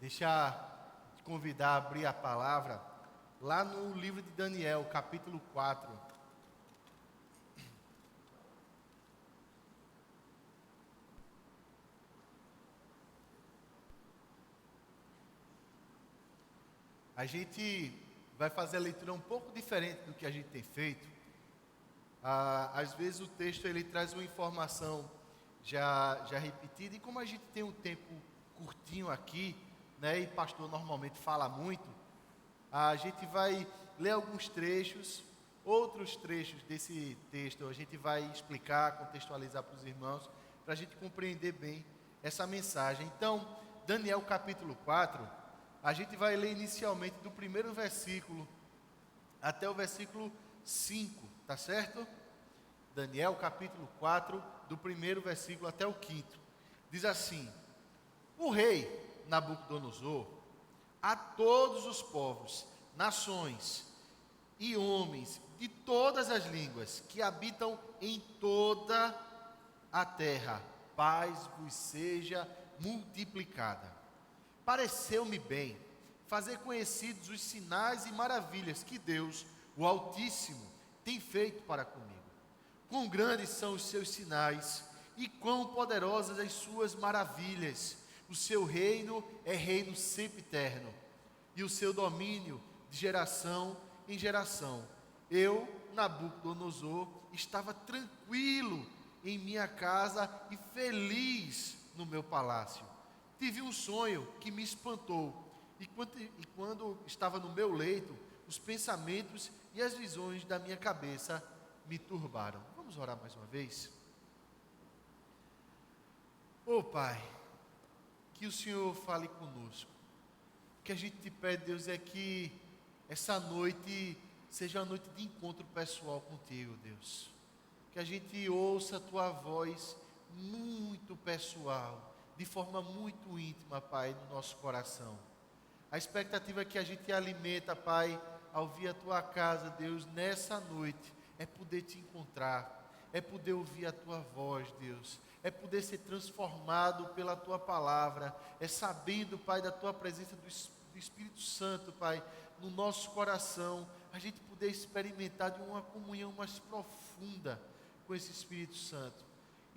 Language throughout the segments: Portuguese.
Deixa eu te convidar a abrir a palavra lá no livro de Daniel, capítulo 4. A gente vai fazer a leitura um pouco diferente do que a gente tem feito. Às vezes o texto ele traz uma informação já repetida, e como a gente tem um tempo curtinho aqui, né, e pastor normalmente fala muito, a gente vai ler alguns trechos, outros trechos desse texto a gente vai explicar, contextualizar para os irmãos, para a gente compreender bem essa mensagem. Então, Daniel capítulo 4, a gente vai ler inicialmente do primeiro versículo até o versículo 5, tá certo? Daniel capítulo 4, do primeiro versículo até o quinto. Diz assim: o rei Nabucodonosor, a todos os povos, nações e homens de todas as línguas que habitam em toda a terra, paz vos seja multiplicada. Pareceu-me bem fazer conhecidos os sinais e maravilhas que Deus, o Altíssimo, tem feito para comigo. Quão grandes são os seus sinais e quão poderosas as suas maravilhas. O seu reino é reino sempre eterno, e o seu domínio de geração em geração. Eu, Nabucodonosor, estava tranquilo em minha casa e feliz no meu palácio. Tive um sonho que me espantou, e quando estava no meu leito, os pensamentos e as visões da minha cabeça me turbaram. Vamos orar mais uma vez? Ô Pai, que o Senhor fale conosco. O que a gente te pede, Deus, é que essa noite seja uma noite de encontro pessoal contigo, Deus. Que a gente ouça a tua voz muito pessoal, de forma muito íntima, Pai, no nosso coração. A expectativa que a gente alimenta, Pai, ao vir a tua casa, Deus, nessa noite, é poder te encontrar, é poder ouvir a tua voz, Deus, é poder ser transformado pela tua palavra, é sabendo, Pai, da tua presença do Espírito Santo, Pai, no nosso coração, a gente poder experimentar de uma comunhão mais profunda com esse Espírito Santo.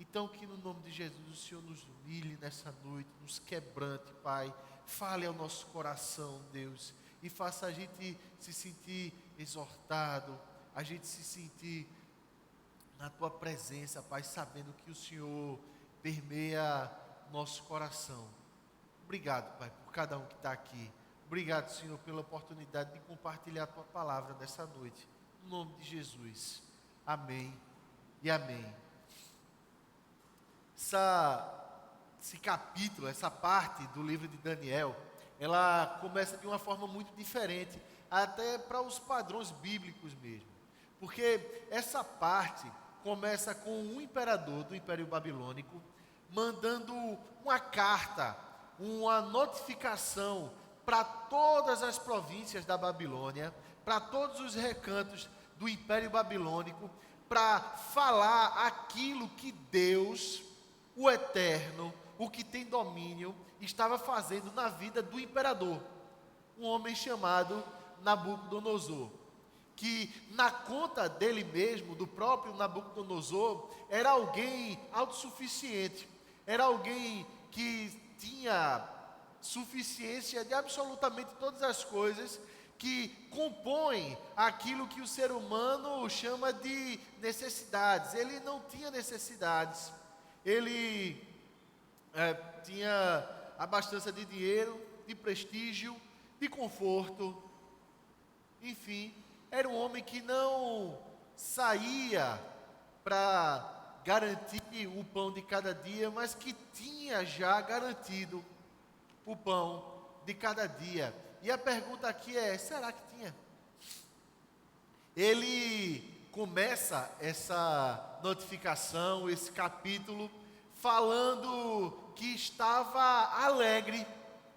Então, que no nome de Jesus o Senhor nos humilhe nessa noite, nos quebrante, Pai. Fale ao nosso coração, Deus, e faça a gente se sentir exortado, a gente se sentir na Tua presença, Pai, sabendo que o Senhor permeia nosso coração. Obrigado, Pai, por cada um que está aqui. Obrigado, Senhor, pela oportunidade de compartilhar a Tua palavra nessa noite. No nome de Jesus. Amém e amém. Esse capítulo, essa parte do livro de Daniel, ela começa de uma forma muito diferente, até para os padrões bíblicos mesmo. Porque essa parte começa com um imperador do Império Babilônico mandando uma carta, uma notificação para todas as províncias da Babilônia, para todos os recantos do Império Babilônico, para falar aquilo que Deus, o Eterno, o que tem domínio, estava fazendo na vida do imperador, um homem chamado Nabucodonosor, que na conta dele mesmo, do próprio Nabucodonosor, era alguém autossuficiente, era alguém que tinha suficiência de absolutamente todas as coisas que compõem aquilo que o ser humano chama de necessidades. Ele não tinha necessidades, ele tinha abastança de dinheiro, de prestígio, de conforto, enfim, era um homem que não saía para garantir o pão de cada dia, mas que tinha já garantido o pão de cada dia. E a pergunta aqui é: será que tinha? Ele começa essa notificação, esse capítulo, falando que estava alegre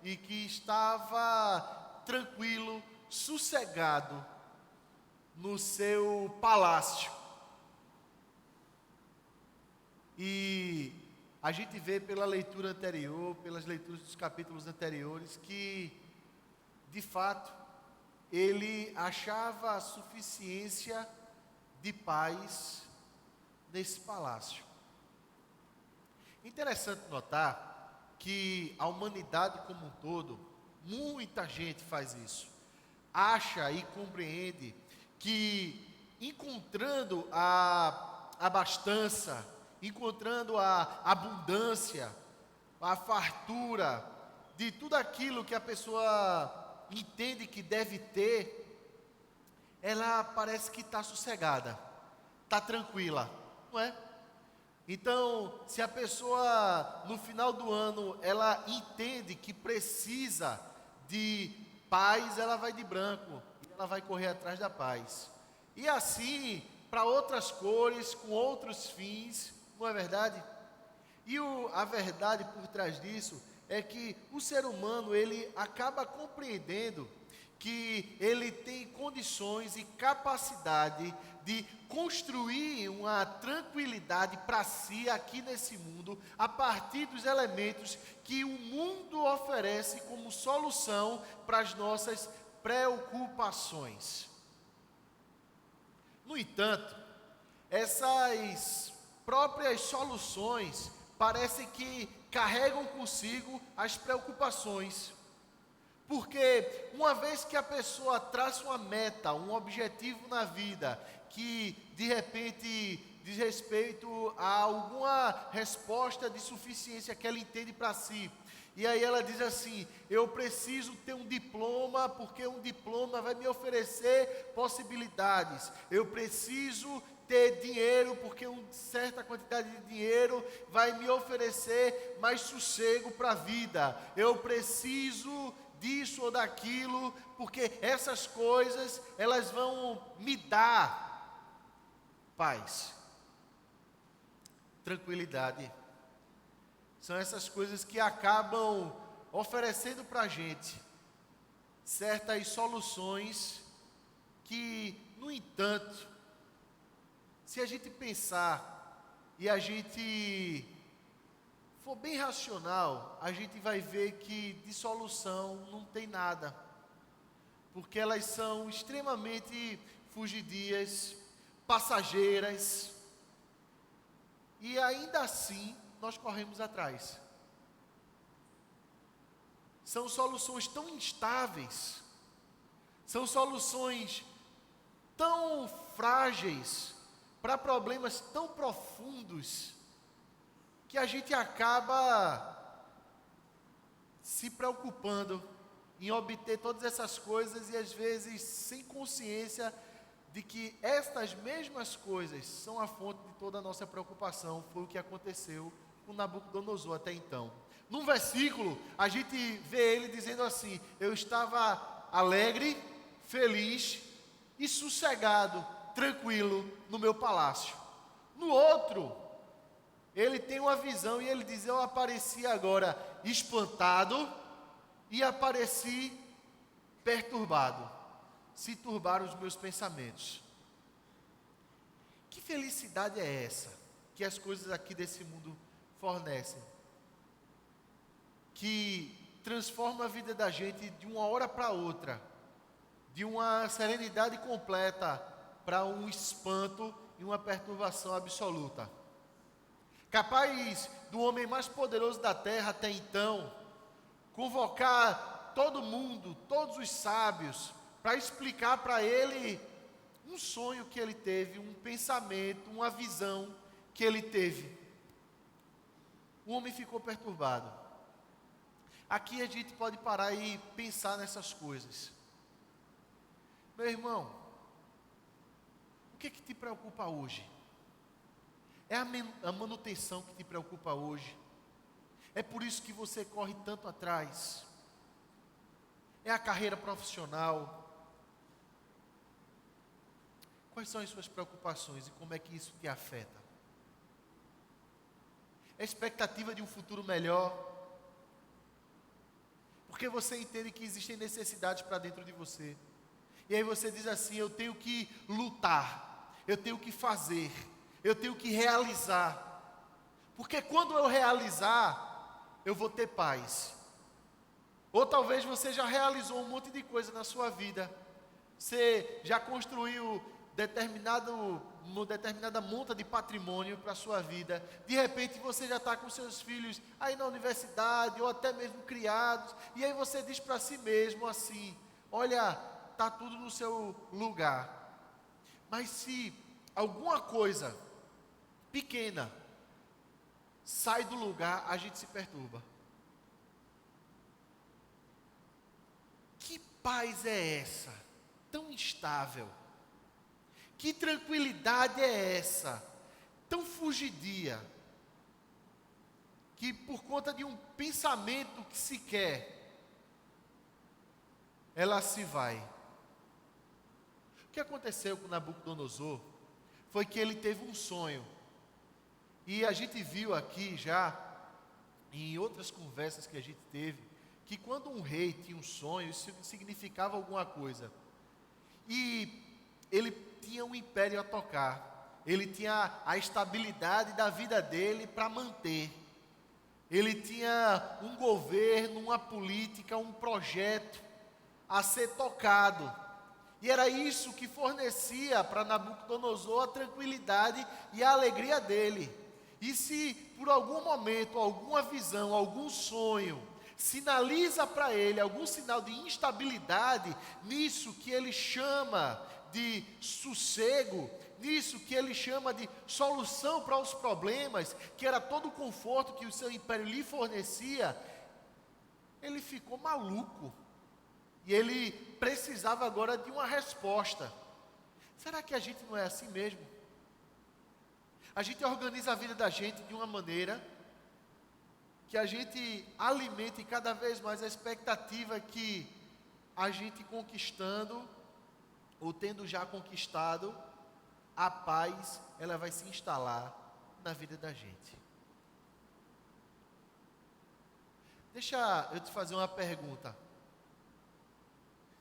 e que estava tranquilo, sossegado no seu palácio. E a gente vê pela leitura anterior, pelas leituras dos capítulos anteriores, que, de fato, ele achava a suficiência de paz nesse palácio. Interessante notar que a humanidade como um todo, muita gente faz isso, acha e compreende que encontrando a abastança, encontrando a abundância, a fartura de tudo aquilo que a pessoa entende que deve ter, ela parece que está sossegada, está tranquila, não é? Então, se a pessoa no final do ano, ela entende que precisa de paz, ela vai de branco, ela vai correr atrás da paz. E assim, para outras cores, com outros fins, não é verdade? E a verdade por trás disso é que o ser humano, ele acaba compreendendo que ele tem condições e capacidade de construir uma tranquilidade para si aqui nesse mundo, a partir dos elementos que o mundo oferece como solução para as nossas preocupações. No entanto, essas próprias soluções parecem que carregam consigo as preocupações. Porque uma vez que a pessoa traça uma meta, um objetivo na vida, que de repente diz respeito a alguma resposta de suficiência que ela entende para si, e aí ela diz assim: eu preciso ter um diploma, porque um diploma vai me oferecer possibilidades, eu preciso ter dinheiro, porque uma certa quantidade de dinheiro vai me oferecer mais sossego para a vida, eu preciso disso ou daquilo, porque essas coisas, elas vão me dar paz, tranquilidade. São essas coisas que acabam oferecendo para a gente certas soluções que, no entanto, se a gente pensar e a gente for bem racional, a gente vai ver que de solução não tem nada, porque elas são extremamente fugidias, passageiras, e ainda assim nós corremos atrás. São soluções tão instáveis, são soluções tão frágeis para problemas tão profundos, que a gente acaba se preocupando em obter todas essas coisas e às vezes sem consciência de que estas mesmas coisas são a fonte de toda a nossa preocupação. Foi o que aconteceu com Nabucodonosor até então. Num versículo, a gente vê ele dizendo assim: eu estava alegre, feliz e sossegado, tranquilo no meu palácio. No outro, ele tem uma visão e ele diz: eu apareci agora espantado e apareci perturbado. Se turbaram os meus pensamentos. Que felicidade é essa que as coisas aqui desse mundo fornecem? Que transforma a vida da gente de uma hora para outra, de uma serenidade completa para um espanto e uma perturbação absoluta. Capaz do homem mais poderoso da terra até então convocar todo mundo, todos os sábios, para explicar para ele um sonho que ele teve, um pensamento, uma visão que ele teve. O homem ficou perturbado. Aqui a gente pode parar e pensar nessas coisas. Meu irmão, o que te preocupa hoje? É a manutenção que te preocupa hoje? É por isso que você corre tanto atrás? É a carreira profissional? Quais são as suas preocupações e como é que isso te afeta? É a expectativa de um futuro melhor? Porque você entende que existem necessidades para dentro de você. E aí você diz assim: eu tenho que lutar, eu tenho que fazer, eu tenho que realizar. Porque quando eu realizar, eu vou ter paz. Ou talvez você já realizou um monte de coisa na sua vida. Você já construiu uma determinada monta de patrimônio para a sua vida. De repente você já está com seus filhos aí na universidade, ou até mesmo criados. E aí você diz para si mesmo assim: olha, está tudo no seu lugar. Mas se alguma coisa pequena sai do lugar, a gente se perturba. Que paz é essa? Tão instável. Que tranquilidade é essa? Tão fugidia. Que por conta de um pensamento que se quer, ela se vai. O que aconteceu com Nabucodonosor foi que ele teve um sonho. E a gente viu aqui já, em outras conversas que a gente teve, que quando um rei tinha um sonho, isso significava alguma coisa. E ele tinha um império a tocar. Ele tinha a estabilidade da vida dele para manter. Ele tinha um governo, uma política, um projeto a ser tocado. E era isso que fornecia para Nabucodonosor a tranquilidade e a alegria dele. E se por algum momento, alguma visão, algum sonho sinaliza para ele algum sinal de instabilidade, nisso que ele chama de sossego, nisso que ele chama de solução para os problemas, que era todo o conforto que o seu império lhe fornecia, ele ficou maluco. E ele precisava agora de uma resposta. Será que a gente não é assim mesmo? A gente organiza a vida da gente de uma maneira que a gente alimente cada vez mais a expectativa que a gente conquistando, ou tendo já conquistado, a paz, ela vai se instalar na vida da gente. Deixa eu te fazer uma pergunta.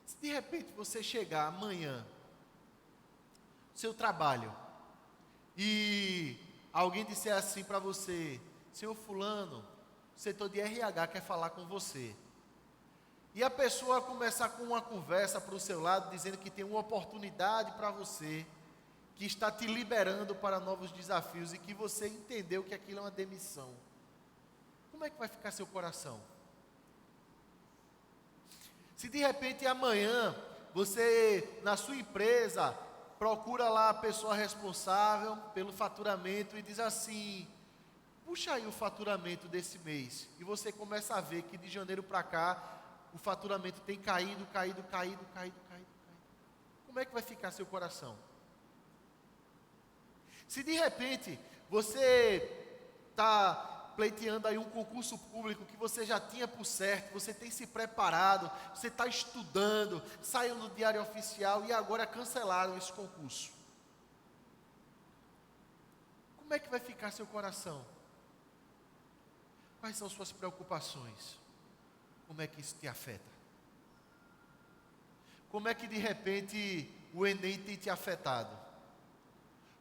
Se de repente você chegar amanhã, no seu trabalho, e alguém disser assim para você: senhor fulano, o setor de RH quer falar com você. E a pessoa começar com uma conversa para o seu lado, dizendo que tem uma oportunidade para você, que está te liberando para novos desafios, e que você entendeu que aquilo é uma demissão. Como é que vai ficar seu coração? Se de repente amanhã, você na sua empresa, procura lá a pessoa responsável pelo faturamento e diz assim: puxa aí o faturamento desse mês. E você começa a ver que de janeiro para cá, o faturamento tem caído. Como é que vai ficar seu coração? Se de repente você está pleiteando aí um concurso público que você já tinha por certo, você tem se preparado, você está estudando, saiu no Diário Oficial e agora cancelaram esse concurso. Como é que vai ficar seu coração? Quais são suas preocupações? Como é que isso te afeta? Como é que de repente o Enem tem te afetado?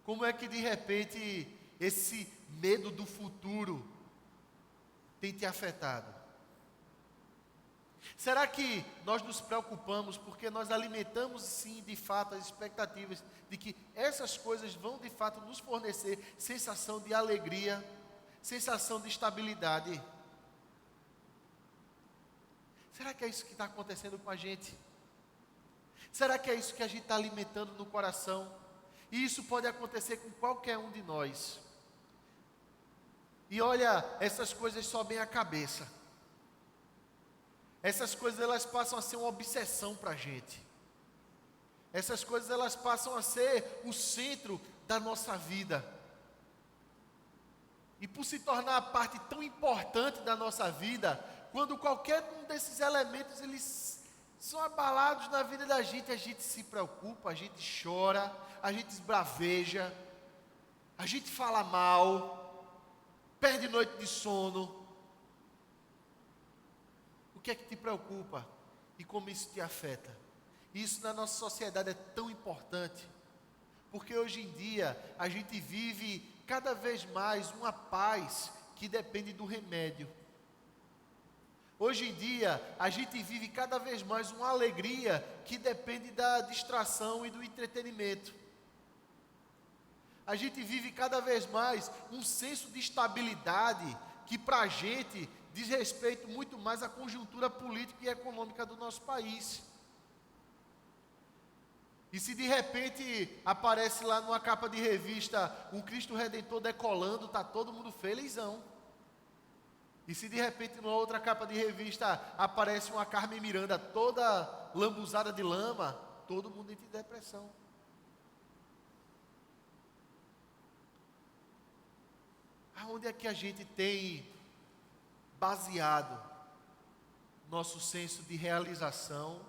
Como é que de repente esse medo do futuro tem te afetado? Será que nós nos preocupamos porque nós alimentamos sim de fato as expectativas de que essas coisas vão de fato nos fornecer sensação de alegria, sensação de estabilidade? Será que é isso que está acontecendo com a gente? Será que é isso que a gente está alimentando no coração? E isso pode acontecer com qualquer um de nós. E olha, essas coisas sobem a cabeça. Essas coisas elas passam a ser uma obsessão para a gente. Essas coisas elas passam a ser o centro da nossa vida. E por se tornar parte tão importante da nossa vida, quando qualquer um desses elementos eles são abalados na vida da gente, a gente se preocupa, a gente chora, a gente esbraveja, a gente fala mal, perde noite de sono. O que é que te preocupa e como isso te afeta? Isso na nossa sociedade é tão importante, porque hoje em dia a gente vive cada vez mais uma paz que depende do remédio. Hoje em dia, a gente vive cada vez mais uma alegria que depende da distração e do entretenimento. A gente vive cada vez mais um senso de estabilidade que para a gente diz respeito muito mais à conjuntura política e econômica do nosso país. E se de repente aparece lá numa capa de revista um Cristo Redentor decolando, está todo mundo felizão. E se de repente numa outra capa de revista aparece uma Carmen Miranda toda lambuzada de lama, todo mundo entra em depressão. Aonde é que a gente tem baseado nosso senso de realização,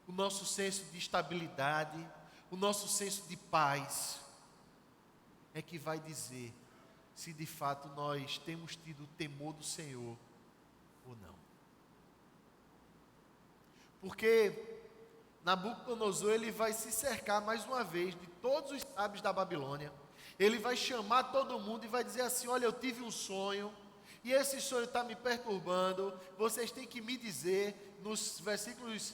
o nosso senso de estabilidade, o nosso senso de paz? É que vai dizer se de fato nós temos tido o temor do Senhor ou não. Porque Nabucodonosor, ele vai se cercar mais uma vez de todos os sábios da Babilônia. Ele vai chamar todo mundo e vai dizer assim: olha, eu tive um sonho, e esse sonho está me perturbando, vocês têm que me dizer. Nos versículos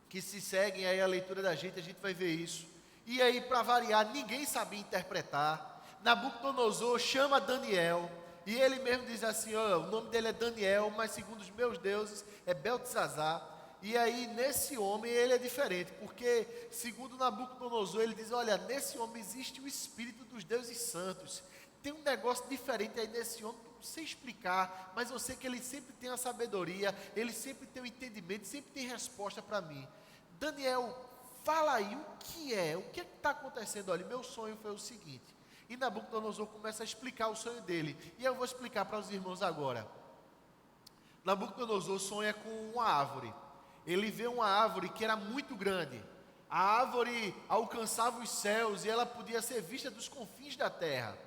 que se seguem aí a leitura da gente, a gente vai ver isso. E aí, para variar, ninguém sabia interpretar. Nabucodonosor chama Daniel, e ele mesmo diz assim: olha, o nome dele é Daniel, mas segundo os meus deuses é Beltesazar. E aí, nesse homem, ele é diferente, porque, segundo Nabucodonosor, ele diz: olha, nesse homem existe o Espírito dos deuses santos. Tem um negócio diferente aí nesse homem, que eu não sei explicar, mas eu sei que ele sempre tem a sabedoria, ele sempre tem o entendimento, sempre tem resposta para mim. Daniel, fala aí, o que é está acontecendo? Olha, meu sonho foi o seguinte. E Nabucodonosor começa a explicar o sonho dele, e eu vou explicar para os irmãos agora. Nabucodonosor sonha com uma árvore. Ele vê uma árvore que era muito grande. A árvore alcançava os céus e ela podia ser vista dos confins da terra.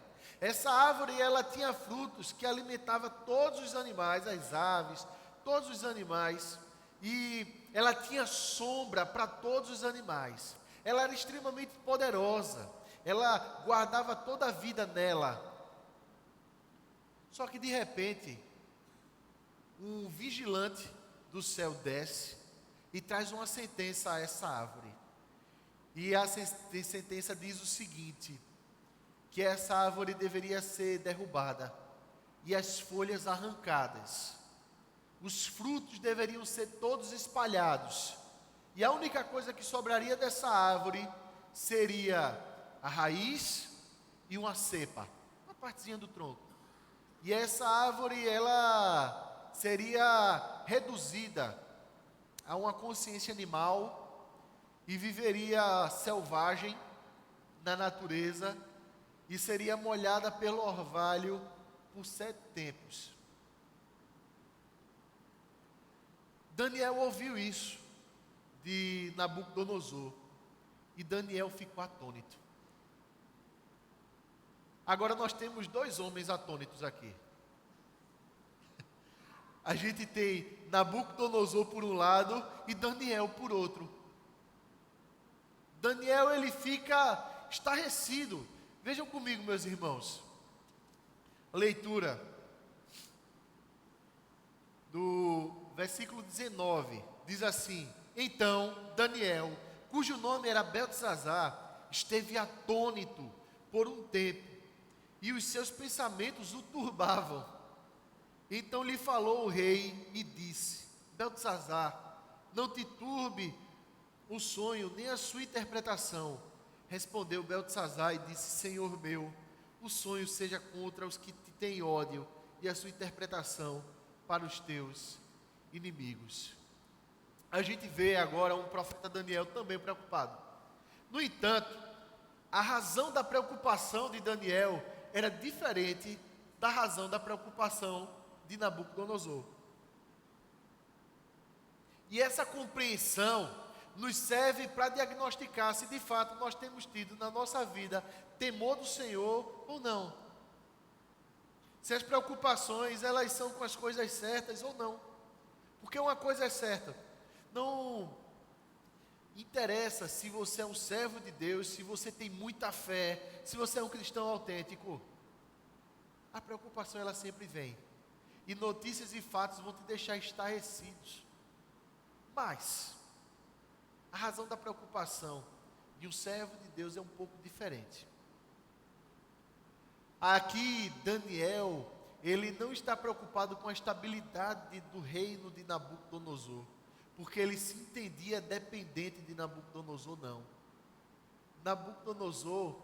Essa árvore, ela tinha frutos que alimentavam todos os animais, as aves, todos os animais. E ela tinha sombra para todos os animais. Ela era extremamente poderosa. Ela guardava toda a vida nela. Só que de repente, um vigilante do céu desce e traz uma sentença a essa árvore. E a sentença diz o seguinte: que essa árvore deveria ser derrubada e as folhas arrancadas. Os frutos deveriam ser todos espalhados. E a única coisa que sobraria dessa árvore seria a raiz e uma cepa, uma partezinha do tronco. E essa árvore, ela seria reduzida a uma consciência animal e viveria selvagem na natureza e seria molhada pelo orvalho por 7 tempos. Daniel ouviu isso de Nabucodonosor e Daniel ficou atônito. Agora nós temos 2 homens atônitos aqui. A gente tem Nabucodonosor por um lado e Daniel por outro. Daniel, ele fica estarrecido. Vejam comigo, meus irmãos. A leitura do versículo 19 diz assim: então Daniel, cujo nome era Beltesazar, esteve atônito por um tempo, e os seus pensamentos o turbavam. Então lhe falou o rei e disse: Beltesazar, não te turbe o sonho, nem a sua interpretação. Respondeu Beltesazar e disse: Senhor meu, o sonho seja contra os que te têm ódio, e a sua interpretação para os teus inimigos. A gente vê agora um profeta Daniel também preocupado. No entanto, a razão da preocupação de Daniel era diferente da razão da preocupação de Nabucodonosor. E essa compreensão nos serve para diagnosticar se de fato nós temos tido na nossa vida temor do Senhor ou não. Se as preocupações, elas são com as coisas certas ou não. Porque uma coisa é certa, interessa se você é um servo de Deus, se você tem muita fé, se você é um cristão autêntico. A preocupação ela sempre vem. E notícias e fatos vão te deixar estarrecidos. Mas a razão da preocupação de um servo de Deus é um pouco diferente. Aqui Daniel, ele não está preocupado com a estabilidade do reino de Nabucodonosor, porque ele se entendia dependente de Nabucodonosor, não. Nabucodonosor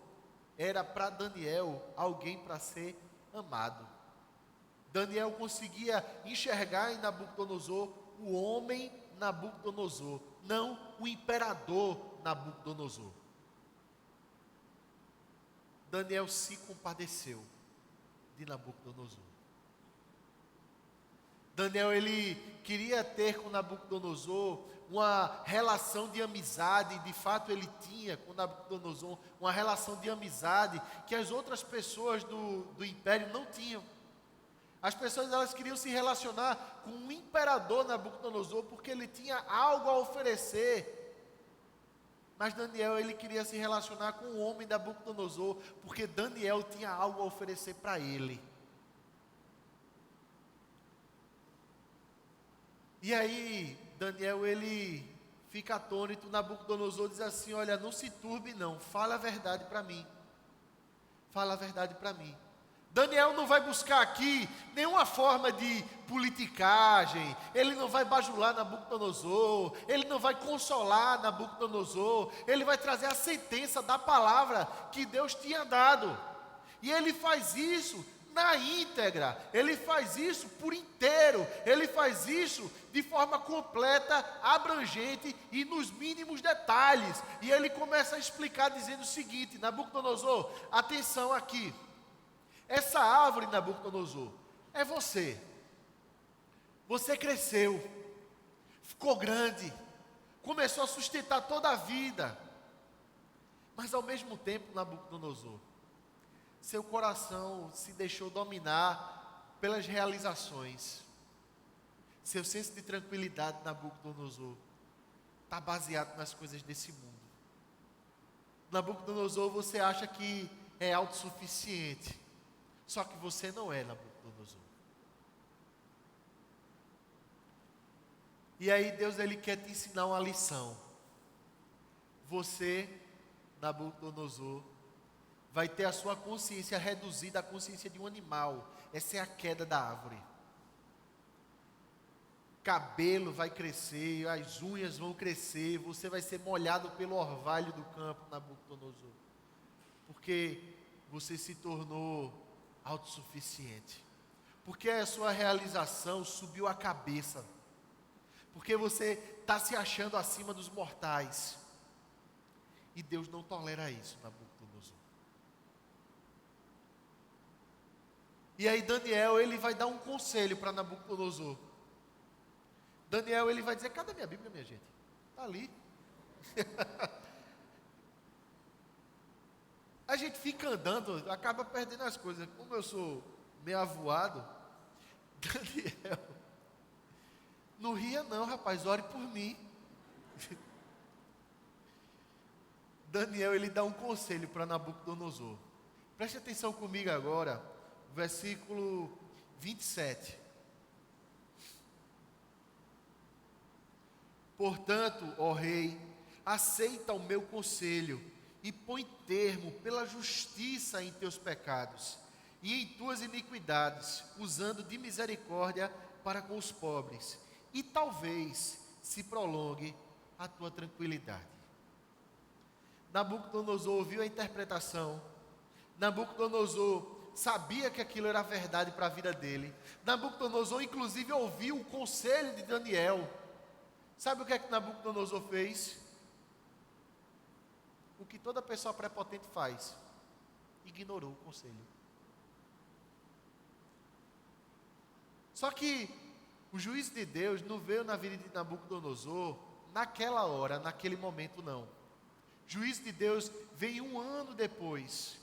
era para Daniel alguém para ser amado. Daniel conseguia enxergar em Nabucodonosor o homem Nabucodonosor, não o imperador Nabucodonosor. Daniel se compadeceu de Nabucodonosor. Daniel, ele queria ter com Nabucodonosor uma relação de amizade, de fato ele tinha com Nabucodonosor uma relação de amizade que as outras pessoas do império não tinham. As pessoas elas queriam se relacionar com o imperador Nabucodonosor porque ele tinha algo a oferecer. Mas Daniel, ele queria se relacionar com o homem Nabucodonosor, porque Daniel tinha algo a oferecer para ele. E aí, Daniel, ele fica atônito, Nabucodonosor diz assim, olha, não se turbe não, fala a verdade para mim. Fala a verdade para mim. Daniel não vai buscar aqui nenhuma forma de politicagem, ele não vai bajular Nabucodonosor, ele não vai consolar Nabucodonosor, ele vai trazer a sentença da palavra que Deus tinha dado. E ele faz isso na íntegra, ele faz isso por inteiro, ele faz isso de forma completa, abrangente e nos mínimos detalhes. E ele começa a explicar dizendo o seguinte, Nabucodonosor, atenção aqui. Essa árvore, Nabucodonosor, é você. Você cresceu, ficou grande, começou a sustentar toda a vida. Mas ao mesmo tempo, Nabucodonosor, seu coração se deixou dominar pelas realizações. Seu senso de tranquilidade, Nabucodonosor, está baseado nas coisas desse mundo. Nabucodonosor, você acha que é autossuficiente. Só que você não é Nabucodonosor. E aí Deus ele quer te ensinar uma lição. Você, Nabucodonosor, vai ter a sua consciência reduzida à consciência de um animal. Essa é a queda da árvore. Cabelo vai crescer, as unhas vão crescer, você vai ser molhado pelo orvalho do campo, Nabucodonosor. Porque você se tornou autossuficiente, porque a sua realização subiu a cabeça, porque você está se achando acima dos mortais, e Deus não tolera isso, Nabucodonosor. E aí Daniel, ele vai dar um conselho para Nabucodonosor. Daniel, ele vai dizer, cadê minha Bíblia, minha gente? Está ali. A gente fica andando, acaba perdendo as coisas. Como eu sou meio avoado, Daniel, não ria não, rapaz, ore por mim. Daniel, ele dá um conselho para Nabucodonosor. Preste atenção comigo agora, versículo 27. Portanto, ó rei, aceita o meu conselho, e põe termo pela justiça em teus pecados e em tuas iniquidades, usando de misericórdia para com os pobres, e talvez se prolongue a tua tranquilidade. Nabucodonosor ouviu a interpretação. Nabucodonosor sabia que aquilo era verdade para a vida dele. Nabucodonosor inclusive ouviu o conselho de Daniel. Sabe o que é que Nabucodonosor fez? O que toda pessoa prepotente faz, ignorou o conselho. Só que o juízo de Deus não veio na vida de Nabucodonosor naquela hora, naquele momento não. O juízo de Deus veio 1 ano depois,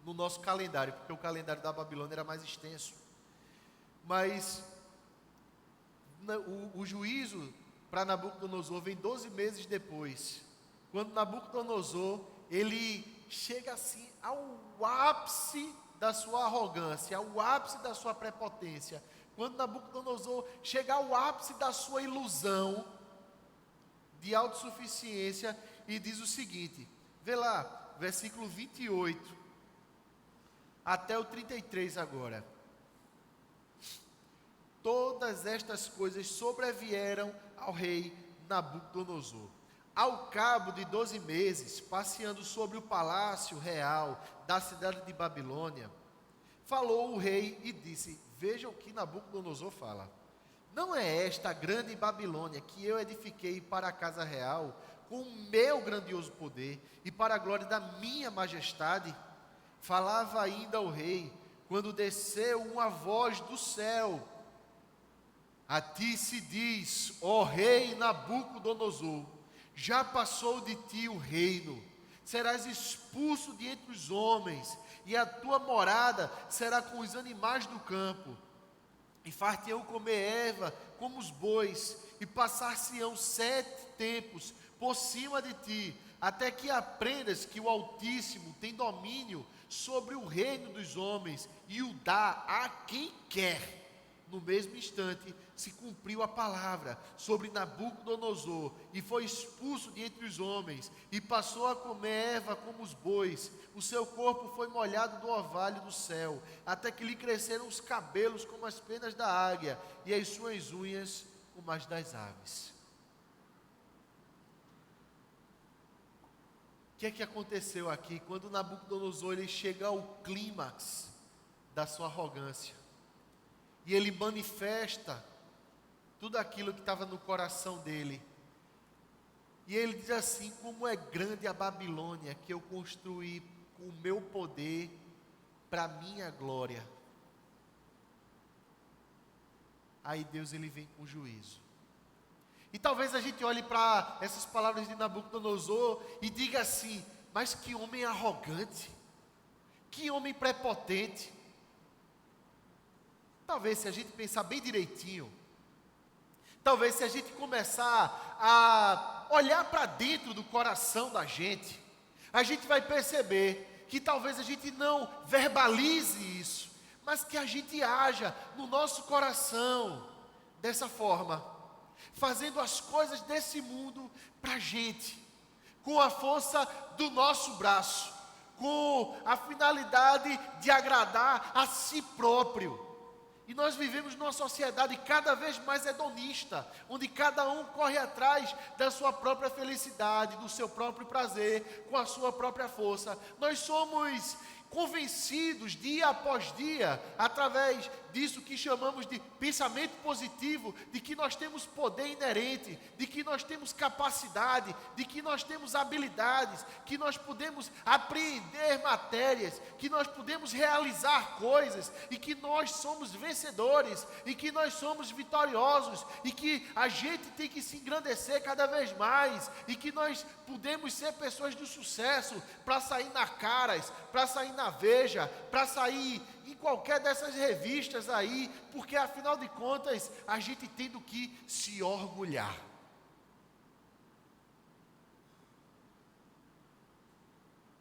no nosso calendário, porque o calendário da Babilônia era mais extenso. Mas o juízo para Nabucodonosor vem 12 meses depois, quando Nabucodonosor, ele chega assim ao ápice da sua arrogância, ao ápice da sua prepotência, quando Nabucodonosor chega ao ápice da sua ilusão de autossuficiência e diz o seguinte, vê lá, versículo 28 até o 33 agora. Todas estas coisas sobrevieram ao rei Nabucodonosor. Ao cabo de 12 meses, passeando sobre o palácio real da cidade de Babilônia, falou o rei e disse, veja o que Nabucodonosor fala. Não é esta a grande Babilônia que eu edifiquei para a casa real, com o meu grandioso poder e para a glória da minha majestade? Falava ainda o rei, quando desceu uma voz do céu. A ti se diz, ó rei Nabucodonosor, já passou de ti o reino, serás expulso de entre os homens, e a tua morada será com os animais do campo. E far-te-ão comer erva como os bois, e passar-se-ão 7 tempos por cima de ti, até que aprendas que o Altíssimo tem domínio sobre o reino dos homens, e o dá a quem quer. No mesmo instante se cumpriu a palavra sobre Nabucodonosor, e foi expulso de entre os homens, e passou a comer erva como os bois. O seu corpo foi molhado do orvalho do céu, até que lhe cresceram os cabelos como as penas da águia, e as suas unhas como as das aves. O que é que aconteceu aqui? Quando Nabucodonosor ele chega ao clímax da sua arrogância, e ele manifesta tudo aquilo que estava no coração dele. E ele diz assim, como é grande a Babilônia que eu construí com o meu poder para a minha glória. Aí Deus ele vem com juízo. E talvez a gente olhe para essas palavras de Nabucodonosor e diga assim, mas que homem arrogante, que homem prepotente. Talvez se a gente pensar bem direitinho, talvez se a gente começar a olhar para dentro do coração da gente, a gente vai perceber que talvez a gente não verbalize isso, mas que a gente haja no nosso coração dessa forma, fazendo as coisas desse mundo para a gente, com a força do nosso braço, com a finalidade de agradar a si próprio. E nós vivemos numa sociedade cada vez mais hedonista, onde cada um corre atrás da sua própria felicidade, do seu próprio prazer, com a sua própria força. Nós somos convencidos dia após dia, através disso que chamamos de pensamento positivo, de que nós temos poder inerente, de que nós temos capacidade, de que nós temos habilidades, que nós podemos apreender matérias, que nós podemos realizar coisas, e que nós somos vencedores, e que nós somos vitoriosos, e que a gente tem que se engrandecer cada vez mais, e que nós podemos ser pessoas de sucesso, para sair na Caras, para sair na Veja, para sair em qualquer dessas revistas aí, porque afinal de contas, a gente tem do que se orgulhar.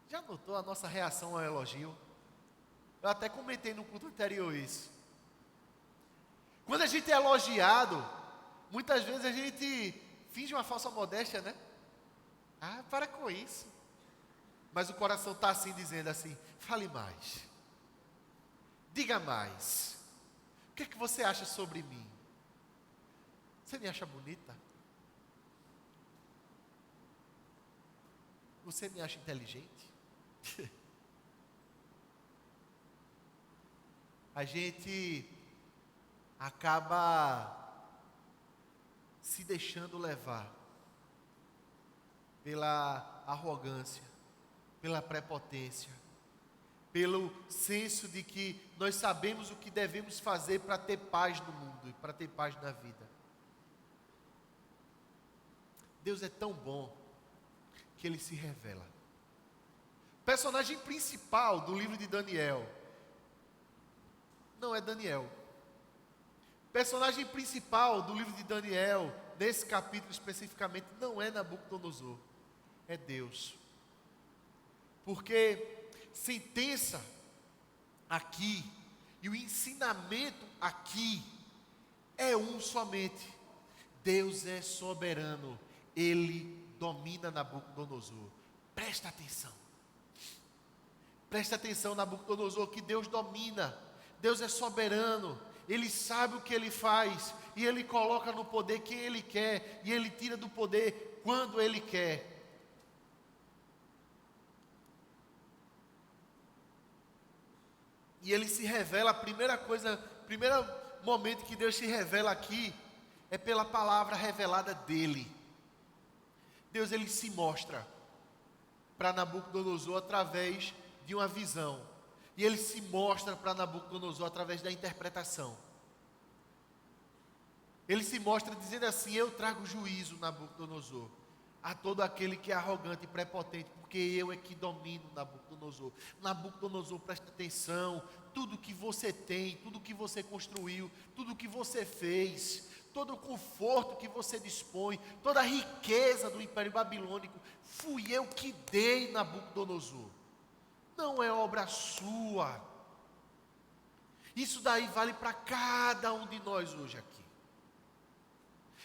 Já notou a nossa reação ao elogio? Eu até comentei no culto anterior isso. Quando a gente é elogiado, muitas vezes a gente finge uma falsa modéstia, né? Ah, para com isso. Mas o coração está assim, dizendo assim, fale mais. Diga mais. O que é que você acha sobre mim? Você me acha bonita? Você me acha inteligente? A gente acaba se deixando levar pela arrogância, pela prepotência, pelo senso de que nós sabemos o que devemos fazer para ter paz no mundo e para ter paz na vida. Deus é tão bom que Ele se revela. O personagem principal do livro de Daniel não é Daniel. O personagem principal do livro de Daniel nesse capítulo especificamente, não é Nabucodonosor, é Deus. Porque sentença aqui e o ensinamento aqui é um somente. Deus é soberano, Ele domina Nabucodonosor. Presta atenção. Presta atenção, Nabucodonosor, que Deus domina. Deus é soberano. Ele sabe o que Ele faz. E Ele coloca no poder quem Ele quer. E Ele tira do poder quando Ele quer. E Ele se revela, primeiro momento que Deus se revela aqui, é pela palavra revelada dEle. Deus, Ele se mostra para Nabucodonosor através de uma visão. E Ele se mostra para Nabucodonosor através da interpretação. Ele se mostra dizendo assim: eu trago juízo, Nabucodonosor, a todo aquele que é arrogante e prepotente, porque eu é que domino Nabucodonosor. Nabucodonosor, presta atenção, tudo que você tem, tudo que você construiu, tudo que você fez, todo o conforto que você dispõe, toda a riqueza do Império Babilônico, fui eu que dei, Nabucodonosor. Não é obra sua. Isso daí vale para cada um de nós hoje aqui.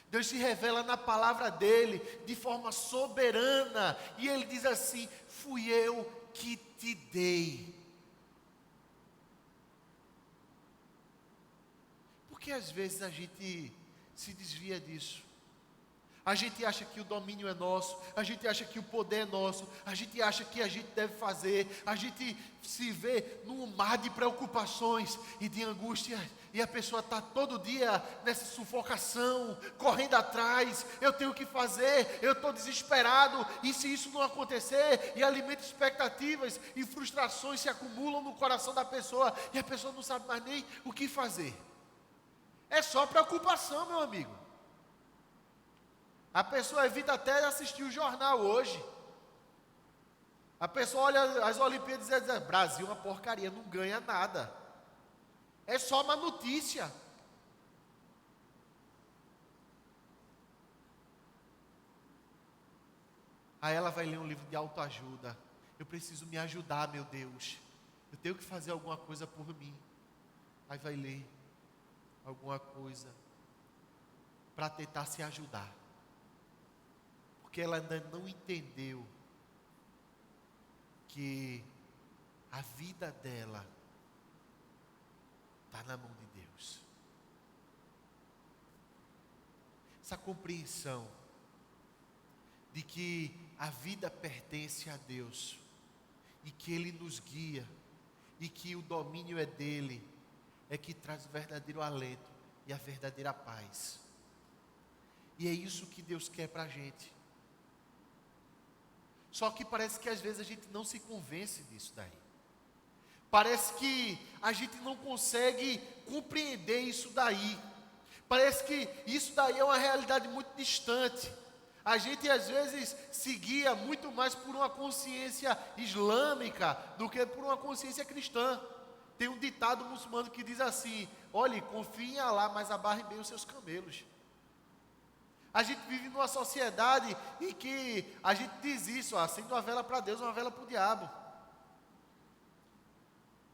Deus se revela na palavra dEle de forma soberana. E Ele diz assim: fui eu que te dei. Porque às vezes a gente se desvia disso. A gente acha que o domínio é nosso, a gente acha que o poder é nosso, a gente acha que a gente deve fazer, a gente se vê num mar de preocupações e de angústia, e a pessoa está todo dia nessa sufocação, correndo atrás, eu tenho que fazer, eu estou desesperado, e se isso não acontecer, e alimenta expectativas, e frustrações se acumulam no coração da pessoa, e a pessoa não sabe mais nem o que fazer. É só preocupação, meu amigo. A pessoa evita até assistir o jornal hoje. A pessoa olha as Olimpíadas e diz: Brasil é uma porcaria, não ganha nada. É só uma notícia. Aí ela vai ler um livro de autoajuda. Eu preciso me ajudar, meu Deus. Eu tenho que fazer alguma coisa por mim. Aí vai ler alguma coisa para tentar se ajudar. Porque ela ainda não entendeu que a vida dela está na mão de Deus. Essa compreensão de que a vida pertence a Deus e que Ele nos guia e que o domínio é dEle, é que traz o verdadeiro alento e a verdadeira paz. E é isso que Deus quer para a gente. Só que parece que às vezes a gente não se convence disso daí. Parece que a gente não consegue compreender isso daí. Parece que isso daí é uma realidade muito distante. A gente às vezes se guia muito mais por uma consciência islâmica do que por uma consciência cristã. Tem um ditado muçulmano que diz assim: olhe, confie em Alá, mas abarre bem os seus camelos. A gente vive numa sociedade em que a gente diz isso: acende uma vela para Deus, uma vela para o diabo.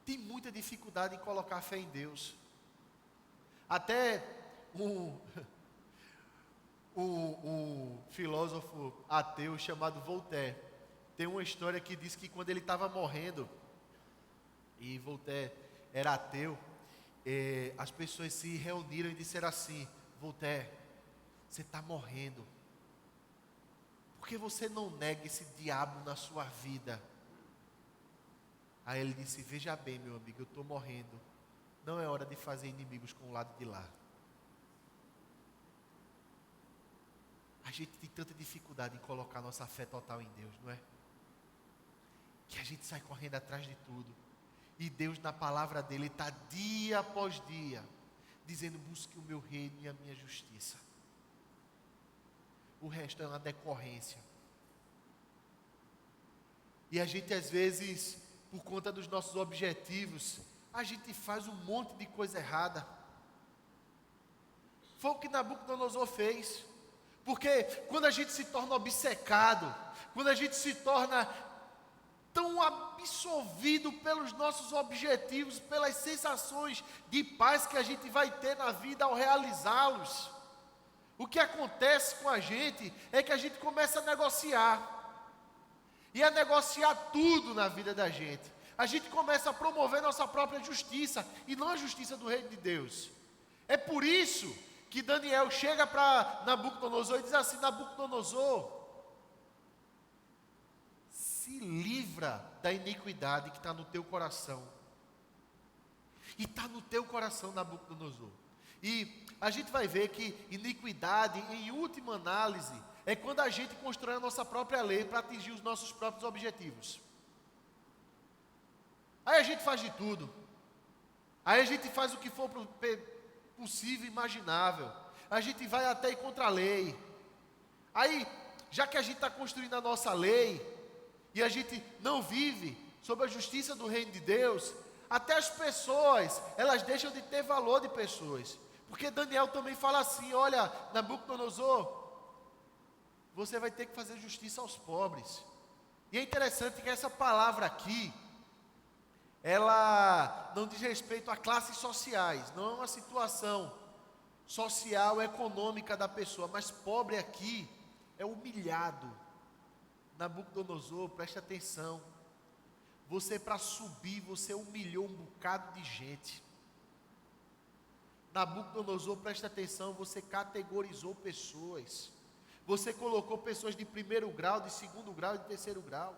Tem muita dificuldade em colocar fé em Deus. Até um filósofo ateu chamado Voltaire tem uma história que diz que quando ele estava morrendo, e Voltaire era ateu, as pessoas se reuniram e disseram assim: Voltaire, você está morrendo, por que você não nega esse diabo na sua vida? Aí ele disse: veja bem, meu amigo, eu estou morrendo, não é hora de fazer inimigos com o lado de lá. A gente tem tanta dificuldade em colocar nossa fé total em Deus, não é? Que a gente sai correndo atrás de tudo, e Deus na palavra dele está dia após dia dizendo: busque o meu reino e a minha justiça. O resto é uma decorrência. E a gente às vezes, por conta dos nossos objetivos, a gente faz um monte de coisa errada. Foi o que Nabucodonosor fez. Porque quando a gente se torna obcecado, quando a gente se torna tão absorvido pelos nossos objetivos, pelas sensações de paz que a gente vai ter na vida ao realizá-los, o que acontece com a gente é que a gente começa a negociar. E a negociar tudo na vida da gente. A gente começa a promover nossa própria justiça e não a justiça do reino de Deus. É por isso que Daniel chega para Nabucodonosor e diz assim: Nabucodonosor, se livra da iniquidade que está no teu coração. E está no teu coração, Nabucodonosor. E a gente vai ver que iniquidade, em última análise, é quando a gente constrói a nossa própria lei para atingir os nossos próprios objetivos. Aí a gente faz de tudo. Aí a gente faz o que for possível e imaginável. A gente vai até ir contra a lei. Aí, já que a gente está construindo a nossa lei, e a gente não vive sob a justiça do reino de Deus, até as pessoas, elas deixam de ter valor de pessoas. Porque Daniel também fala assim: olha, Nabucodonosor, você vai ter que fazer justiça aos pobres. E é interessante que essa palavra aqui, ela não diz respeito a classes sociais, não é uma situação social, econômica da pessoa, mas pobre aqui é humilhado. Nabucodonosor, preste atenção, você, para subir, você humilhou um bocado de gente. Nabucodonosor, preste atenção, você categorizou pessoas. Você colocou pessoas de primeiro grau, de segundo grau e de terceiro grau.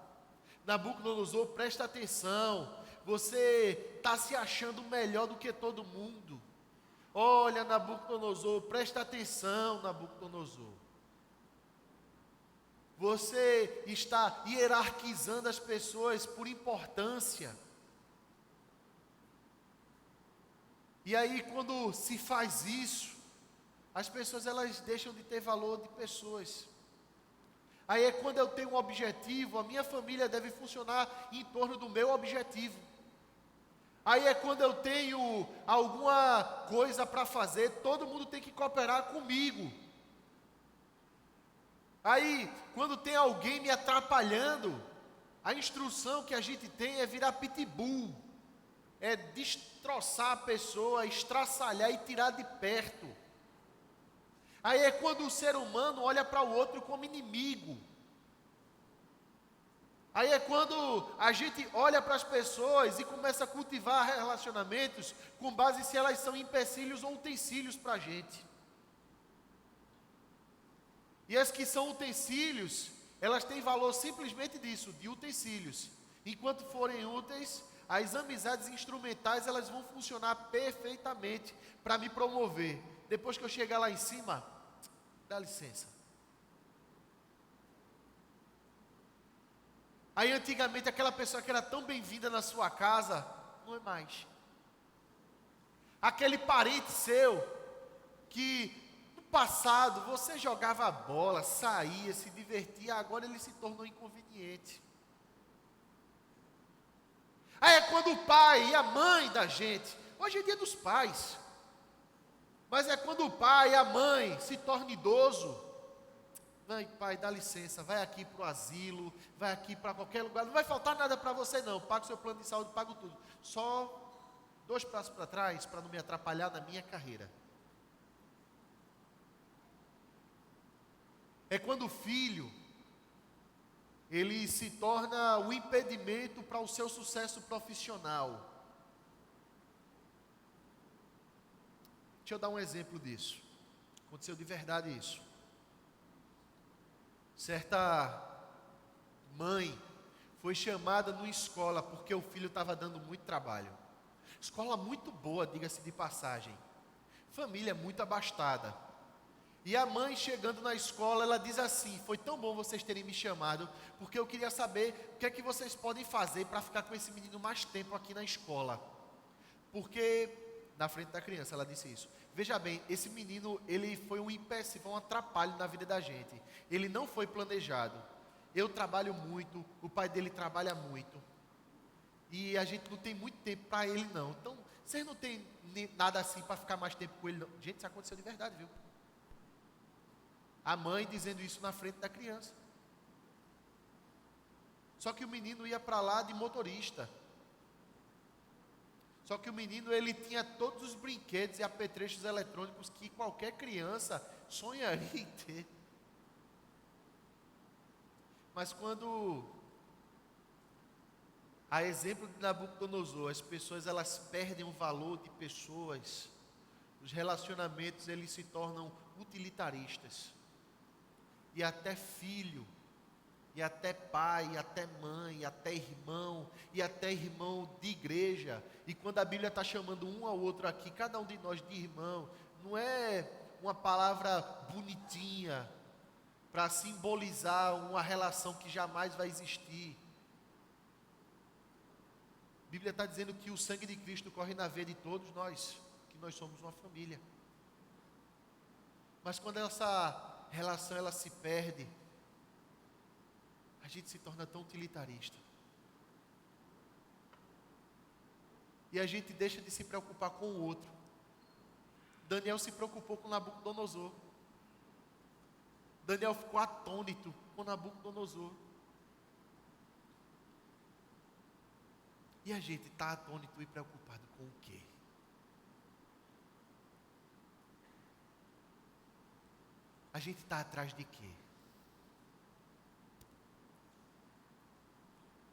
Nabucodonosor, presta atenção, você está se achando melhor do que todo mundo. Olha, Nabucodonosor, presta atenção, Nabucodonosor. Você está hierarquizando as pessoas por importância. E aí, quando se faz isso, as pessoas, elas deixam de ter valor de pessoas. Aí é quando eu tenho um objetivo, a minha família deve funcionar em torno do meu objetivo. Aí é quando eu tenho alguma coisa para fazer, todo mundo tem que cooperar comigo. Aí, quando tem alguém me atrapalhando, a instrução que a gente tem é virar pitbull. É destroçar a pessoa, estraçalhar e tirar de perto. Aí é quando o ser humano olha para o outro como inimigo. Aí é quando a gente olha para as pessoas e começa a cultivar relacionamentos com base se elas são empecilhos ou utensílios para a gente. E as que são utensílios, elas têm valor simplesmente disso, de utensílios. Enquanto forem úteis, as amizades instrumentais, elas vão funcionar perfeitamente para me promover. Depois que eu chegar lá em cima, dá licença. Aí antigamente aquela pessoa que era tão bem-vinda na sua casa, não é mais. Aquele parente seu, que no passado você jogava bola, saía, se divertia, agora ele se tornou inconveniente. Aí é quando o pai e a mãe da gente, hoje é dia dos pais, mas é quando o pai e a mãe se tornam idoso. Vai, pai, dá licença, vai aqui para o asilo, vai aqui para qualquer lugar, não vai faltar nada para você não, pago seu plano de saúde, pago tudo. Só 2 passos para trás, para não me atrapalhar na minha carreira. É quando o filho, ele se torna o impedimento para o seu sucesso profissional. Deixa eu dar um exemplo disso. Aconteceu de verdade isso. Certa mãe foi chamada numa escola porque o filho estava dando muito trabalho. Escola muito boa, diga-se de passagem. Família muito abastada. E a mãe chegando na escola, ela diz assim: foi tão bom vocês terem me chamado, porque eu queria saber o que é que vocês podem fazer para ficar com esse menino mais tempo aqui na escola. Porque, na frente da criança, ela disse isso. Veja bem, esse menino, ele foi um empecilho, foi um atrapalho na vida da gente. Ele não foi planejado. Eu trabalho muito, o pai dele trabalha muito. E a gente não tem muito tempo para ele não. Então, vocês não tem nada assim para ficar mais tempo com ele não. Gente, isso aconteceu de verdade, viu? A mãe dizendo isso na frente da criança. Só que o menino ia para lá de motorista. Só que o menino, ele tinha todos os brinquedos e apetrechos eletrônicos que qualquer criança sonharia em ter. Mas quando, a exemplo de Nabucodonosor, as pessoas elas perdem o valor de pessoas, os relacionamentos eles se tornam utilitaristas. E até filho, e até pai, e até mãe, e até irmão de igreja. E quando a Bíblia está chamando um ao outro aqui, cada um de nós de irmão, não é uma palavra bonitinha para simbolizar uma relação que jamais vai existir. A Bíblia está dizendo que o sangue de Cristo corre na veia de todos nós, que nós somos uma família. Mas quando essa relação ela se perde, a gente se torna tão utilitarista. E a gente deixa de se preocupar com o outro. Daniel se preocupou com Nabucodonosor. Daniel ficou atônito com Nabucodonosor. E a gente está atônito e preocupado com o quê? A gente está atrás de quê?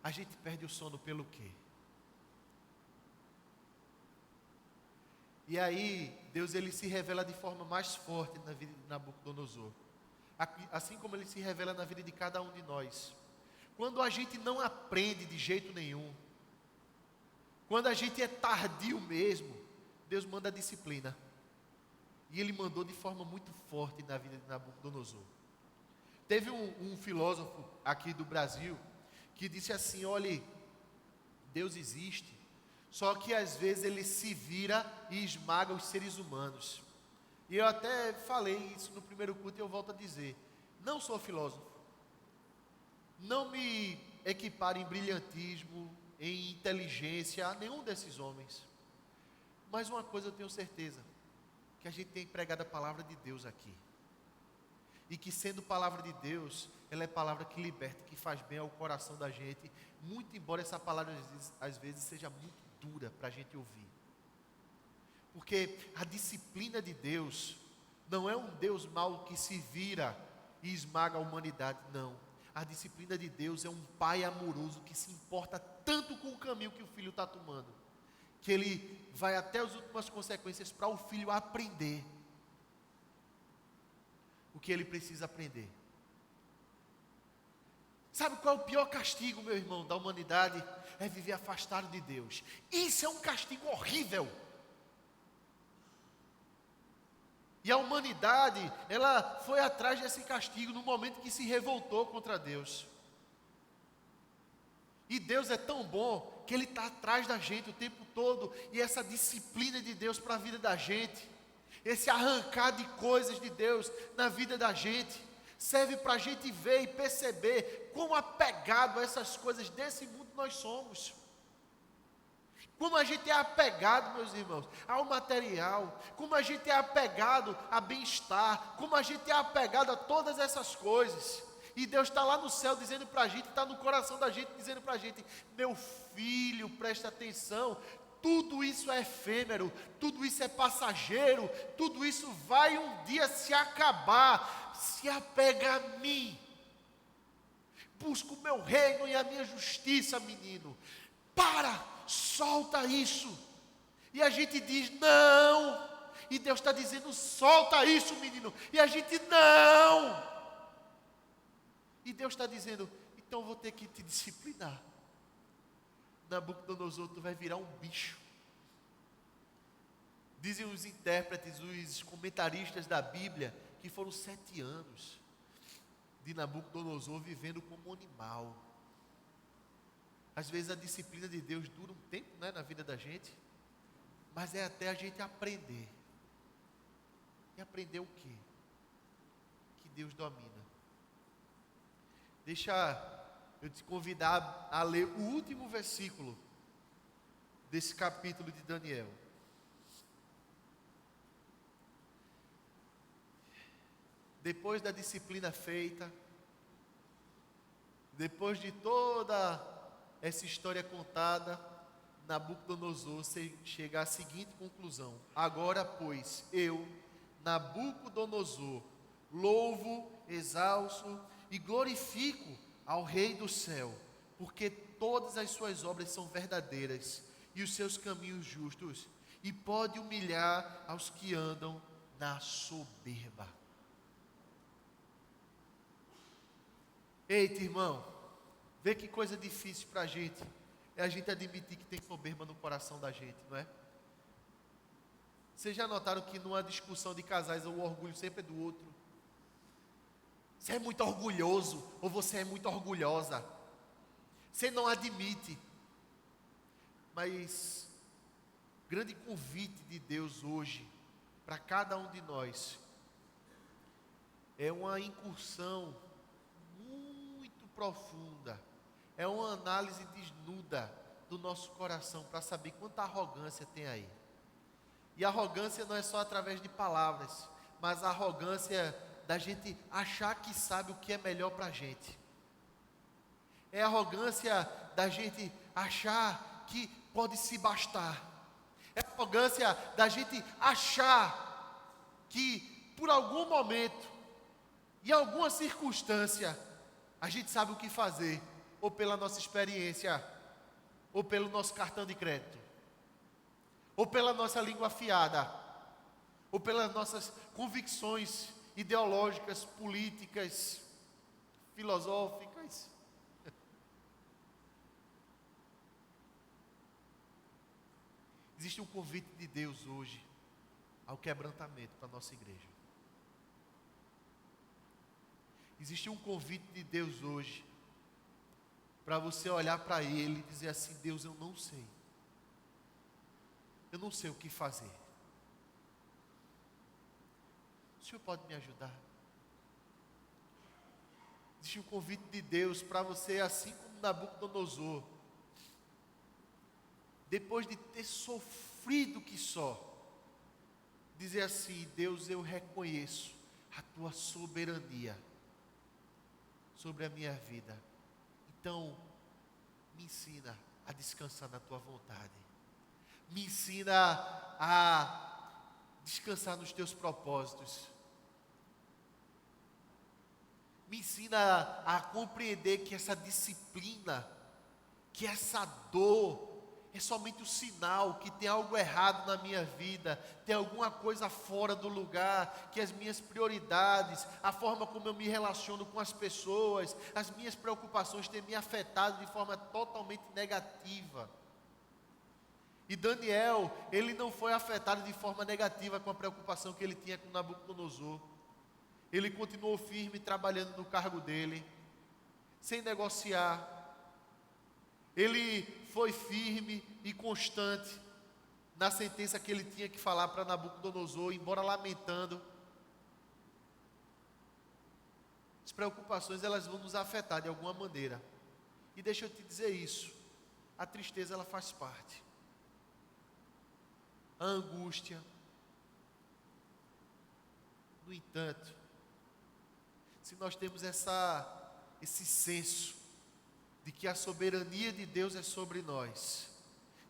A gente perde o sono pelo quê? E aí, Deus ele se revela de forma mais forte na vida de Nabucodonosor. Assim como ele se revela na vida de cada um de nós. Quando a gente não aprende de jeito nenhum, quando a gente é tardio mesmo, Deus manda a disciplina. E ele mandou de forma muito forte na vida de Nabucodonosor. Teve um filósofo aqui do Brasil que disse assim: olhe, Deus existe, só que às vezes ele se vira e esmaga os seres humanos. E eu até falei isso no primeiro culto e eu volto a dizer: não sou filósofo, não me equiparo em brilhantismo, em inteligência a nenhum desses homens. Mas uma coisa eu tenho certeza, que a gente tem pregado a palavra de Deus aqui. E que sendo palavra de Deus, ela é palavra que liberta, que faz bem ao coração da gente, muito embora essa palavra às vezes seja muito dura para a gente ouvir. Porque a disciplina de Deus não é um Deus mau que se vira e esmaga a humanidade, não. A disciplina de Deus é um pai amoroso que se importa tanto com o caminho que o filho está tomando, que ele vai até as últimas consequências para o filho aprender o que ele precisa aprender. Sabe qual é o pior castigo, meu irmão, da humanidade? É viver afastado de Deus. Isso é um castigo horrível. E a humanidade, ela foi atrás desse castigo no momento que se revoltou contra Deus. E Deus é tão bom que Ele está atrás da gente o tempo todo. E essa disciplina de Deus para a vida da gente, esse arrancar de coisas de Deus na vida da gente, serve para a gente ver e perceber quão apegado a essas coisas desse mundo nós somos. Como a gente é apegado, meus irmãos, ao material, como a gente é apegado a bem-estar, como a gente é apegado a todas essas coisas. E Deus está lá no céu dizendo para a gente, está no coração da gente dizendo para a gente: meu filho, presta atenção, tudo isso é efêmero, tudo isso é passageiro, tudo isso vai um dia se acabar. Se apega a mim, busca o meu reino e a minha justiça, menino. Solta isso. E a gente diz não, e Deus está dizendo solta isso, menino, e a gente não. E Deus está dizendo, então eu vou ter que te disciplinar. Nabucodonosor, tu vai virar um bicho. Dizem os intérpretes, os comentaristas da Bíblia, que foram 7 anos de Nabucodonosor vivendo como um animal. Às vezes a disciplina de Deus dura um tempo, né, na vida da gente, mas é até a gente aprender. E aprender o quê? Que Deus domina. Deixa eu te convidar a ler o último versículo desse capítulo de Daniel. depois da disciplina feita, depois de toda essa história contada, Nabucodonosor chega à seguinte conclusão: agora, pois, eu, Nabucodonosor, louvo, exalço e glorifico ao Rei do céu, porque todas as suas obras são verdadeiras e os seus caminhos justos, e pode humilhar aos que andam na soberba. Eita, irmão, vê que coisa difícil para a gente, é a gente admitir que tem soberba no coração da gente, não é? Vocês já notaram que numa discussão de casais o orgulho sempre é do outro? Você é muito orgulhoso ou você é muito orgulhosa? Você não admite. Mas o grande convite de Deus hoje para cada um de nós é uma incursão muito profunda, é uma análise desnuda do nosso coração para saber quanta arrogância tem aí. E arrogância não é só através de palavras, mas a arrogância da gente achar que sabe o que é melhor para a gente. É a arrogância da gente achar que pode se bastar. É a arrogância da gente achar que por algum momento, em alguma circunstância, a gente sabe o que fazer, ou pela nossa experiência, ou pelo nosso cartão de crédito, ou pela nossa língua afiada, ou pelas nossas convicções ideológicas, políticas, filosóficas. Existe um convite de Deus hoje ao quebrantamento para a nossa igreja. Existe um convite de Deus hoje para você olhar para Ele e dizer assim: Deus, eu não sei. Eu não sei o que fazer. O Senhor pode me ajudar? Existe um convite de Deus para você, assim como Nabucodonosor, depois de ter sofrido que só, dizer assim: Deus, eu reconheço a tua soberania sobre a minha vida. Então, me ensina a descansar na tua vontade. Me ensina a descansar nos teus propósitos. Me ensina a compreender que essa disciplina, que essa dor, é somente o sinal que tem algo errado na minha vida, tem alguma coisa fora do lugar, que as minhas prioridades, a forma como eu me relaciono com as pessoas, as minhas preocupações têm me afetado de forma totalmente negativa. E Daniel, ele não foi afetado de forma negativa com a preocupação que ele tinha com Nabucodonosor. Ele continuou firme, trabalhando no cargo dele, sem negociar. Ele foi firme e constante na sentença que ele tinha que falar para Nabucodonosor, embora lamentando. As preocupações, elas vão nos afetar de alguma maneira. E deixa eu te dizer isso, a tristeza, ela faz parte. A angústia. No entanto, se nós temos esse senso de que a soberania de Deus é sobre nós,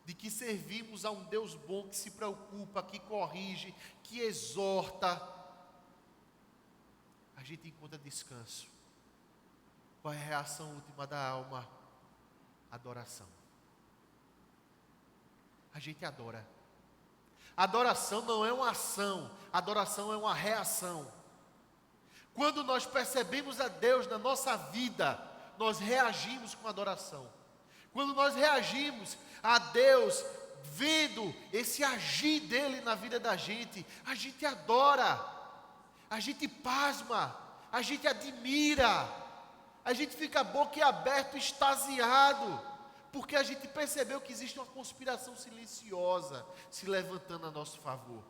de que servimos a um Deus bom que se preocupa, que corrige, que exorta, a gente encontra descanso. Qual é a reação última da alma? Adoração. A gente adora. Adoração não é uma ação, adoração é uma reação. Quando nós percebemos a Deus na nossa vida, nós reagimos com adoração. Quando nós reagimos a Deus, vendo esse agir dele na vida da gente, a gente adora, a gente pasma, a gente admira, a gente fica boquiaberto, extasiado, porque a gente percebeu que existe uma conspiração silenciosa se levantando a nosso favor,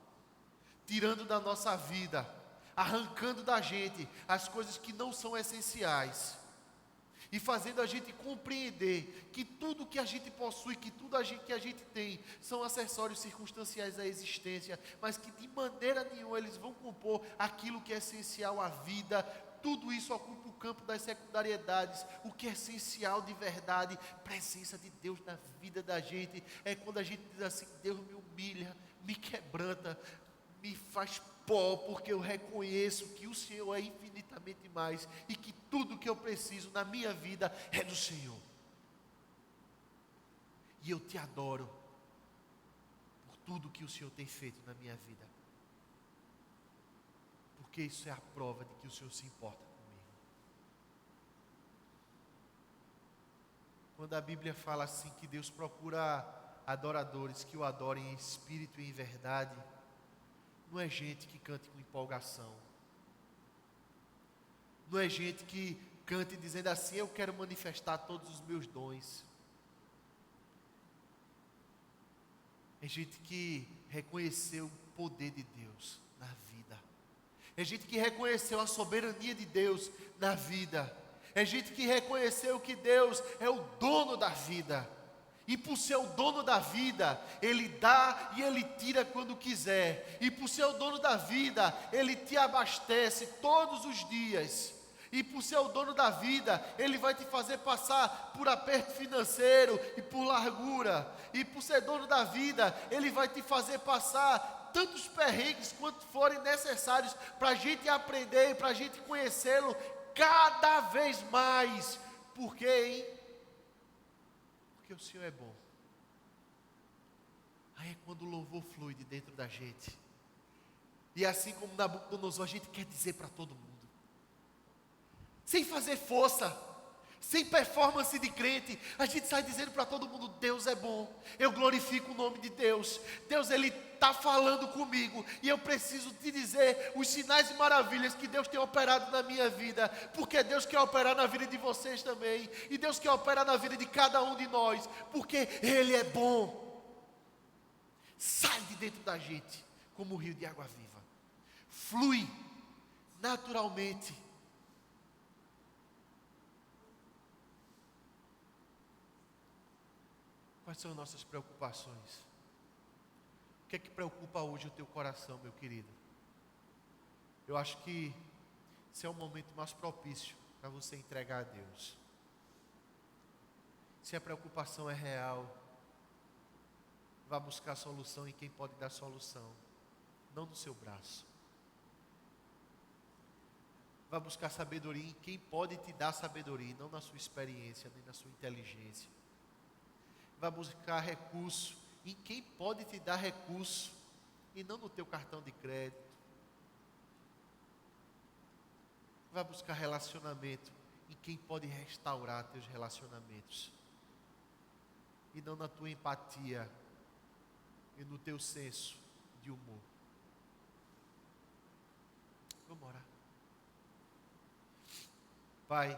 tirando da nossa vida, arrancando da gente as coisas que não são essenciais. e fazendo a gente compreender que tudo que a gente possui, que tudo que a gente tem, são acessórios circunstanciais à existência, mas que de maneira nenhuma eles vão compor aquilo que é essencial à vida. Tudo isso ocupa o campo das secundariedades. O que é essencial de verdade, presença de Deus na vida da gente, é quando a gente diz assim: Deus me humilha, me quebranta, me faz pó, porque eu reconheço que o Senhor é infinitamente mais e que tudo que eu preciso na minha vida é do Senhor. E eu te adoro por tudo que o Senhor tem feito na minha vida, porque isso é a prova de que o Senhor se importa comigo. Quando a Bíblia fala assim que Deus procura adoradores que o adorem em espírito e em verdade, não é gente que cante com empolgação. Não é gente que cante dizendo assim: eu quero manifestar todos os meus dons. É gente que reconheceu o poder de Deus na vida. É gente que reconheceu a soberania de Deus na vida. É gente que reconheceu que Deus é o dono da vida. E por ser o dono da vida, Ele dá e Ele tira quando quiser. E por ser o dono da vida, Ele te abastece todos os dias. E por ser o dono da vida, Ele vai te fazer passar por aperto financeiro e por largura. E por ser dono da vida, Ele vai te fazer passar tantos perrengues quanto forem necessários para a gente aprender e para a gente conhecê-lo cada vez mais. Por quê, hein? Porque o Senhor é bom. Aí é quando o louvor flui de dentro da gente. E assim como Nabucodonosor, a gente quer dizer para todo mundo, sem fazer força, sem performance de crente, a gente sai dizendo para todo mundo: Deus é bom, eu glorifico o nome de Deus. Deus, Ele está falando comigo, e eu preciso te dizer os sinais e maravilhas que Deus tem operado na minha vida, porque Deus quer operar na vida de vocês também, e Deus quer operar na vida de cada um de nós, porque Ele é bom. Sai de dentro da gente como um rio de água viva, flui naturalmente. Quais são nossas preocupações? O que é que preocupa hoje o teu coração, meu querido? Eu acho que esse é o momento mais propício para você entregar a Deus. Se a preocupação é real, vá buscar solução em quem pode dar solução, não no seu braço. Vá buscar sabedoria em quem pode te dar sabedoria, não na sua experiência, nem na sua inteligência. Vá buscar recurso em quem pode te dar recurso, e não no teu cartão de crédito. Vá buscar relacionamento em quem pode restaurar teus relacionamentos, e não na tua empatia e no teu senso de humor. Vamos orar. Pai,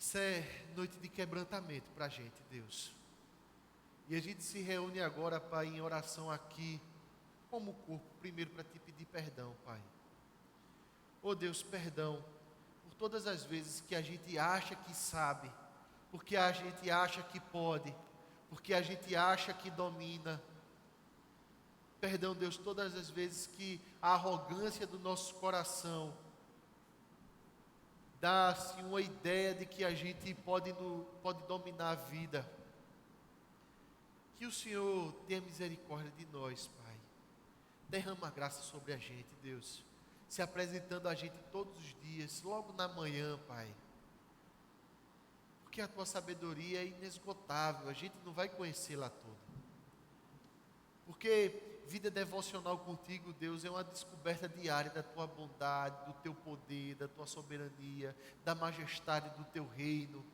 isso é noite de quebrantamento para a gente, Deus. E a gente se reúne agora, Pai, em oração aqui, como corpo, primeiro para te pedir perdão, Pai. Oh Deus, perdão por todas as vezes que a gente acha que sabe, porque a gente acha que pode, porque a gente acha que domina. Perdão, Deus, todas as vezes que a arrogância do nosso coração dá-se uma ideia de que a gente pode dominar a vida. Que o Senhor tenha misericórdia de nós, Pai. Derrama graça sobre a gente, Deus, se apresentando a gente todos os dias, logo na manhã, Pai. Porque a Tua sabedoria é inesgotável, a gente não vai conhecê-la toda. Porque vida devocional contigo, Deus, é uma descoberta diária da Tua bondade, do Teu poder, da Tua soberania, da majestade do Teu reino,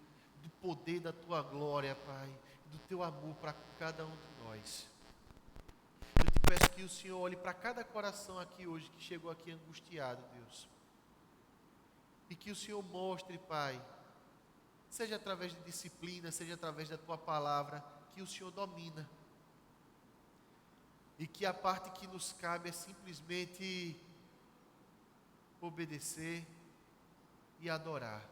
do poder da Tua glória, Pai, do Teu amor para cada um de nós. Eu te peço que o Senhor olhe para cada coração aqui hoje que chegou aqui angustiado, Deus. E que o Senhor mostre, Pai, seja através de disciplina, seja através da Tua palavra, que o Senhor domina. E que a parte que nos cabe é simplesmente obedecer e adorar.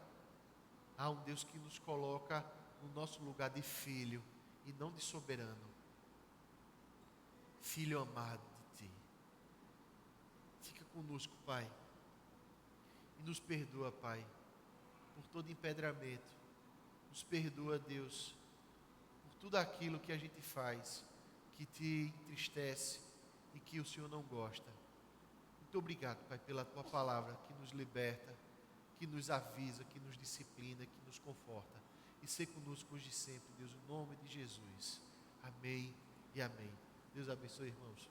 Há um Deus que nos coloca no nosso lugar de filho e não de soberano. Filho amado de Ti. Fica conosco, Pai. E nos perdoa, Pai, por todo empedramento. Nos perdoa, Deus, por tudo aquilo que a gente faz, que Te entristece e que o Senhor não gosta. Muito obrigado, Pai, pela Tua palavra que nos liberta, que nos avisa, que nos disciplina, que nos conforta. E ser conosco hoje e sempre, Deus, em nome de Jesus. Amém e amém. Deus abençoe, irmãos.